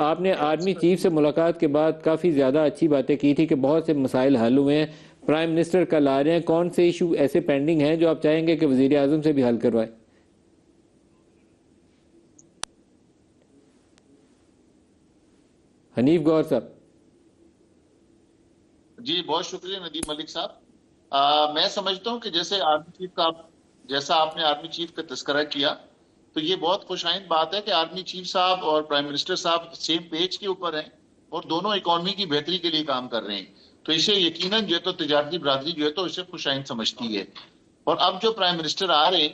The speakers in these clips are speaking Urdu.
آپ نے آرمی چیف سے ملاقات کے بعد کافی زیادہ اچھی باتیں کی تھی کہ بہت سے مسائل حل ہوئے ہیں، پرائم منسٹر کل آ رہے ہیں، کون سے ایشو ایسے پینڈنگ ہیں جو آپ چاہیں گے کہ وزیر اعظم سے بھی حل کروائے؟ حنیف گور صاحب جی بہت شکریہ ندیم ملک صاحب۔ میں سمجھتا ہوں کہ جیسا آپ نے آرمی چیف کا تذکرہ کیا تو یہ بہت خوش آئند بات ہے کہ آرمی چیف صاحب اور پرائم منسٹر صاحب سیم پیج کے اوپر ہیں اور دونوں اکانومی کی بہتری کے لیے کام کر رہے ہیں، تو اسے یقیناً جو ہے تو تجارتی برادری جو ہے تو اسے خوش آئند سمجھتی ہے۔ اور اب جو پرائم منسٹر آ رہے ہیں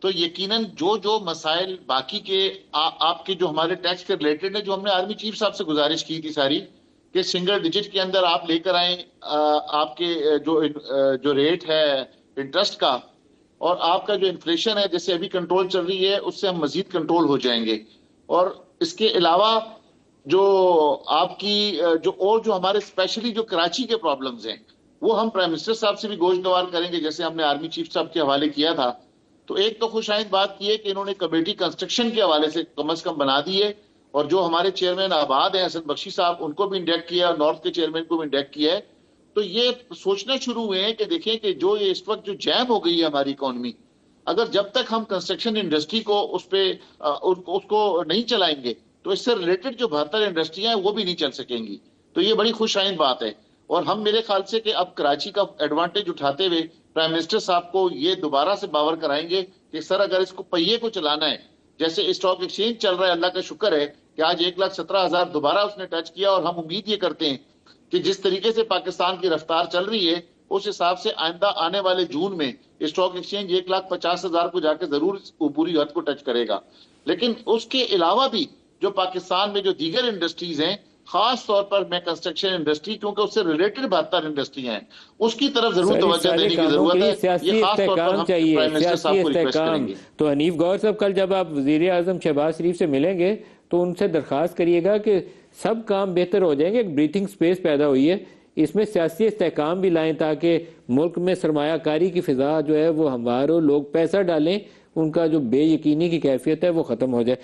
تو یقیناً جو مسائل باقی کے آپ کے جو ہمارے ٹیکس کے ریلیٹڈ ہے، جو ہم نے آرمی چیف صاحب سے گزارش کی تھی ساری کہ سنگل ڈیجٹ کے اندر آپ لے کر آئیں آپ کے جو ریٹ ہے انٹرسٹ کا، اور آپ کا جو انفلیشن ہے جیسے ابھی کنٹرول چل رہی ہے اس سے ہم مزید کنٹرول ہو جائیں گے۔ اور اس کے علاوہ جو آپ کی جو ہمارے اسپیشلی جو کراچی کے پرابلمز ہیں وہ ہم پرائم منسٹر صاحب سے بھی گوشتوار کریں گے، جیسے ہم نے آرمی چیف صاحب کے حوالے کیا تھا۔ تو ایک تو خوش آئند بات یہ ہے کہ انہوں نے کمیٹی کنسٹرکشن کے حوالے سے کم از کم بنا دی ہے، اور جو ہمارے چیئرمین آباد ہیں حسن بخشی صاحب ان کو بھی انڈیکٹ کیا ہے، نارتھ کے چیئرمین کو بھی انڈیکٹ کیا ہے۔ تو یہ سوچنا شروع ہوئے ہیں کہ دیکھیں کہ جو یہ اس وقت جو جیم ہو گئی ہے ہماری اکانومی، اگر جب تک ہم کنسٹرکشن انڈسٹری کو اس کو نہیں چلائیں گے تو اس سے ریلیٹڈ جو 72 انڈسٹریاں ہیں وہ بھی نہیں چل سکیں گی۔ تو یہ بڑی خوش آئند بات ہے، اور ہم میرے خیال سے کہ اب کراچی کا ایڈوانٹیج اٹھاتے ہوئے پرائم منسٹر صاحب کو یہ دوبارہ سے باور کرائیں گے کہ سر اگر اس کو پہیے کو چلانا ہے، جیسے اسٹاک ایکسچینج چل رہا ہے، اللہ کا شکر ہے کہ آج 1,17,000 دوبارہ اس نے ٹچ کیا، اور ہم امید یہ کرتے ہیں کہ جس طریقے سے پاکستان کی رفتار چل رہی ہے اس حساب سے آئندہ آنے والے جون میں اسٹاک ایکسچینج 1,50,000 کو جا کے ضرور پوری حد کو ٹچ کرے گا۔ لیکن اس کے علاوہ بھی جو پاکستان میں جو دیگر انڈسٹریز ہیں، خاص طور پر میں کنسٹرکشن انڈسٹری کیونکہ اس سے ریلیٹڈ 72 انڈسٹریاں ہیں، اس کی طرف ضرور توجہ دینے کی ضرورت ہے۔ سیاسی یہ خاص طور پر استحکام ہم چاہیے، پرائم منسٹر صاحب سیاسی کو ریکویسٹ کریں استحکام۔ گے۔ تو حنیف گور صاحب کل جب آپ وزیر اعظم شہباز شریف سے ملیں گے تو ان سے درخواست کریے گا کہ سب کام بہتر ہو جائیں گے، ایک بریتھنگ سپیس پیدا ہوئی ہے، اس میں سیاسی استحکام بھی لائیں تاکہ ملک میں سرمایہ کاری کی فضا جو ہے وہ ہموار ہو، لوگ پیسہ ڈالیں، ان کا جو بے یقینی کی کیفیت ہے وہ ختم ہو جائے۔